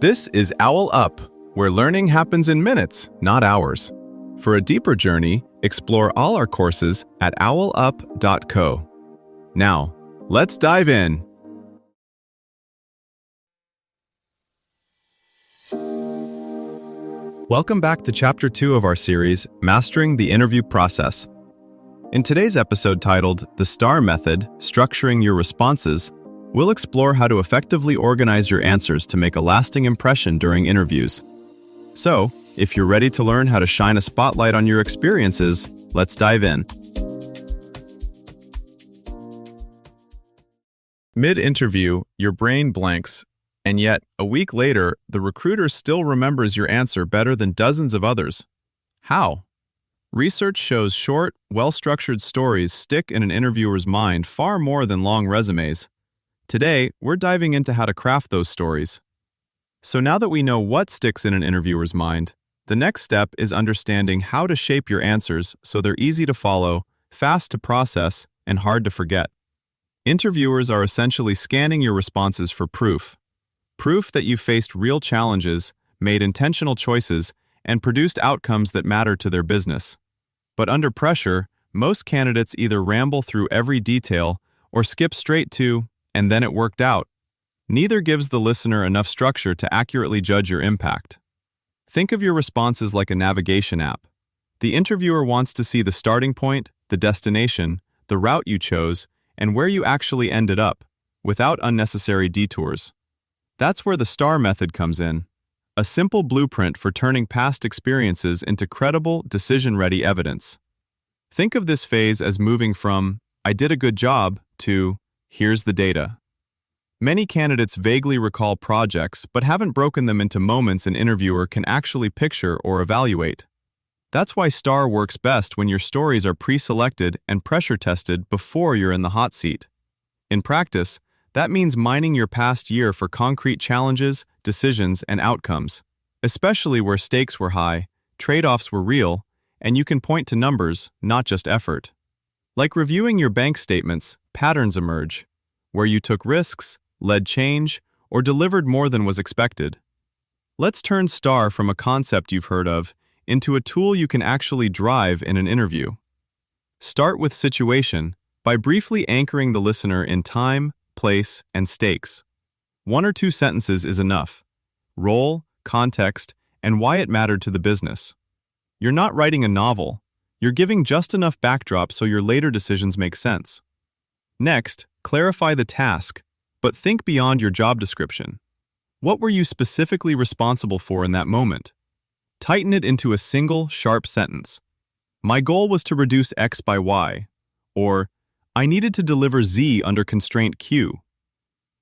This is OwlUp, where learning happens in minutes, not hours. For a deeper journey, explore all our courses at owlup.co. Now, let's dive in. Welcome back to Chapter 2 of our series, Mastering the Interview Process. In today's episode titled The STAR Method, Structuring Your Responses, we'll explore how to effectively organize your answers to make a lasting impression during interviews. So, if you're ready to learn how to shine a spotlight on your experiences, let's dive in. Mid-interview, your brain blanks, and yet, a week later, the recruiter still remembers your answer better than dozens of others. How? Research shows short, well-structured stories stick in an interviewer's mind far more than long resumes. Today, we're diving into how to craft those stories. So now that we know what sticks in an interviewer's mind, the next step is understanding how to shape your answers so they're easy to follow, fast to process, and hard to forget. Interviewers are essentially scanning your responses for proof. Proof that you've faced real challenges, made intentional choices, and produced outcomes that matter to their business. But under pressure, most candidates either ramble through every detail or skip straight to, and then it worked out. Neither gives the listener enough structure to accurately judge your impact. Think of your responses like a navigation app. The interviewer wants to see the starting point, the destination, the route you chose, and where you actually ended up, without unnecessary detours. That's where the STAR method comes in, a simple blueprint for turning past experiences into credible, decision-ready evidence. Think of this phase as moving from, "I did a good job," to, "Here's the data." Many candidates vaguely recall projects but haven't broken them into moments an interviewer can actually picture or evaluate. That's why STAR works best when your stories are pre-selected and pressure-tested before you're in the hot seat. In practice, that means mining your past year for concrete challenges, decisions, and outcomes, especially where stakes were high, trade-offs were real, and you can point to numbers, not just effort. Like reviewing your bank statements, patterns emerge, where you took risks, led change, or delivered more than was expected. Let's turn STAR from a concept you've heard of into a tool you can actually drive in an interview. Start with situation by briefly anchoring the listener in time, place, and stakes. 1 or 2 sentences is enough. Role, context, and why it mattered to the business. You're not writing a novel. You're giving just enough backdrop so your later decisions make sense. Next, clarify the task, but think beyond your job description. What were you specifically responsible for in that moment? Tighten it into a single, sharp sentence. "My goal was to reduce X by Y," or "I needed to deliver Z under constraint Q."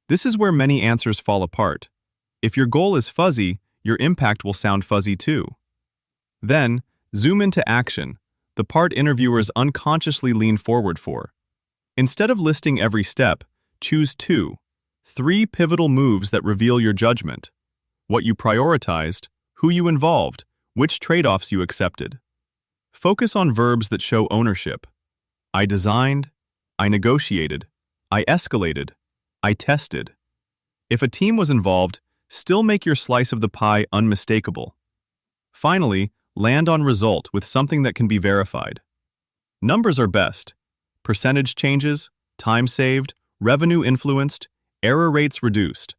This is where many answers fall apart. If your goal is fuzzy, your impact will sound fuzzy too. Then, zoom into action, the part interviewers unconsciously lean forward for. Instead of listing every step, choose 2, 3 pivotal moves that reveal your judgment: what you prioritized, who you involved, which trade-offs you accepted. Focus on verbs that show ownership. I designed, I negotiated, I escalated, I tested. If a team was involved, still make your slice of the pie unmistakable. Finally, land on result with something that can be verified. Numbers are best. Percentage changes, time saved, revenue influenced, error rates reduced.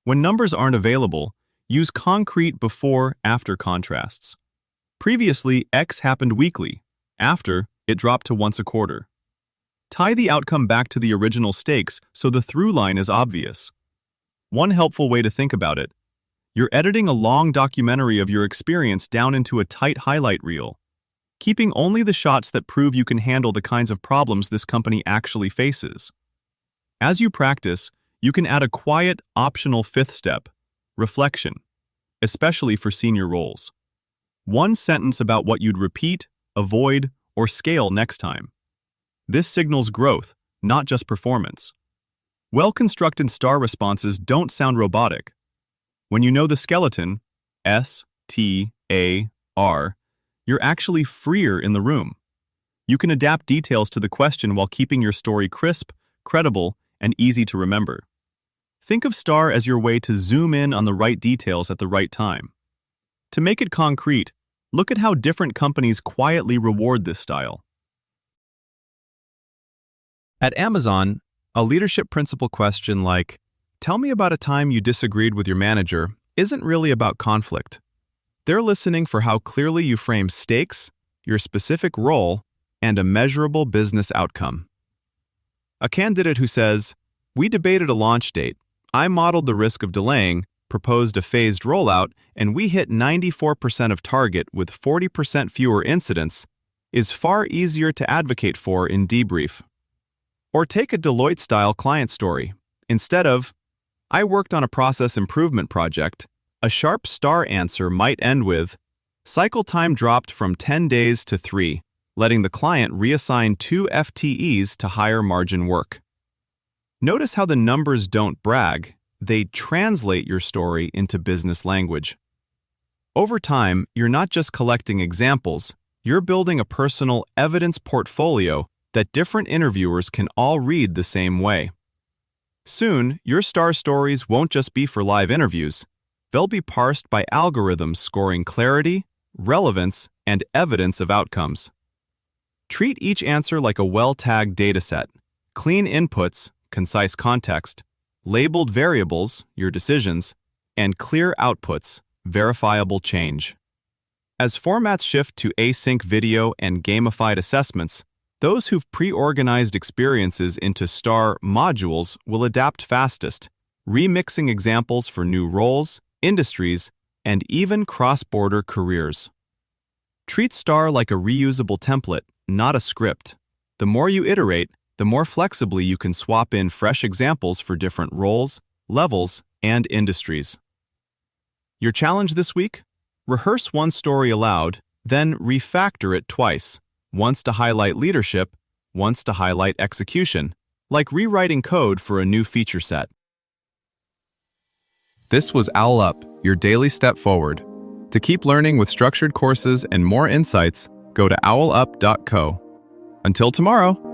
When numbers aren't available, use concrete before-after contrasts. Previously, X happened weekly. After, it dropped to once a quarter. Tie the outcome back to the original stakes so the through line is obvious. One helpful way to think about it: you're editing a long documentary of your experience down into a tight highlight reel, keeping only the shots that prove you can handle the kinds of problems this company actually faces. As you practice, you can add a quiet, optional 5th step: reflection, especially for senior roles. 1 sentence about what you'd repeat, avoid, or scale next time. This signals growth, not just performance. Well-constructed STAR responses don't sound robotic. When you know the skeleton, S, T, A, R, you're actually freer in the room. You can adapt details to the question while keeping your story crisp, credible, and easy to remember. Think of STAR as your way to zoom in on the right details at the right time. To make it concrete, look at how different companies quietly reward this style. At Amazon, a leadership principle question like, "Tell me about a time you disagreed with your manager," isn't really about conflict. They're listening for how clearly you frame stakes, your specific role, and a measurable business outcome. A candidate who says, "We debated a launch date. I modeled the risk of delaying, proposed a phased rollout, and we hit 94% of target with 40% fewer incidents," is far easier to advocate for in debrief. Or take a Deloitte-style client story. Instead of, "I worked on a process improvement project," a sharp STAR answer might end with, "Cycle time dropped from 10 days to 3, letting the client reassign 2 FTEs to higher margin work." Notice how the numbers don't brag, they translate your story into business language. Over time, you're not just collecting examples, you're building a personal evidence portfolio that different interviewers can all read the same way. Soon, your STAR stories won't just be for live interviews. They'll be parsed by algorithms scoring clarity, relevance, and evidence of outcomes. Treat each answer like a well-tagged dataset, clean inputs, concise context, labeled variables, your decisions, and clear outputs, verifiable change. As formats shift to async video and gamified assessments, those who've pre-organized experiences into STAR modules will adapt fastest, remixing examples for new roles, industries, and even cross-border careers. Treat STAR like a reusable template, not a script. The more you iterate, the more flexibly you can swap in fresh examples for different roles, levels, and industries. Your challenge this week? Rehearse one story aloud, then refactor it twice, once to highlight leadership, once to highlight execution, like rewriting code for a new feature set. This was OwlUp, your daily step forward. To keep learning with structured courses and more insights, go to owlup.co. Until tomorrow!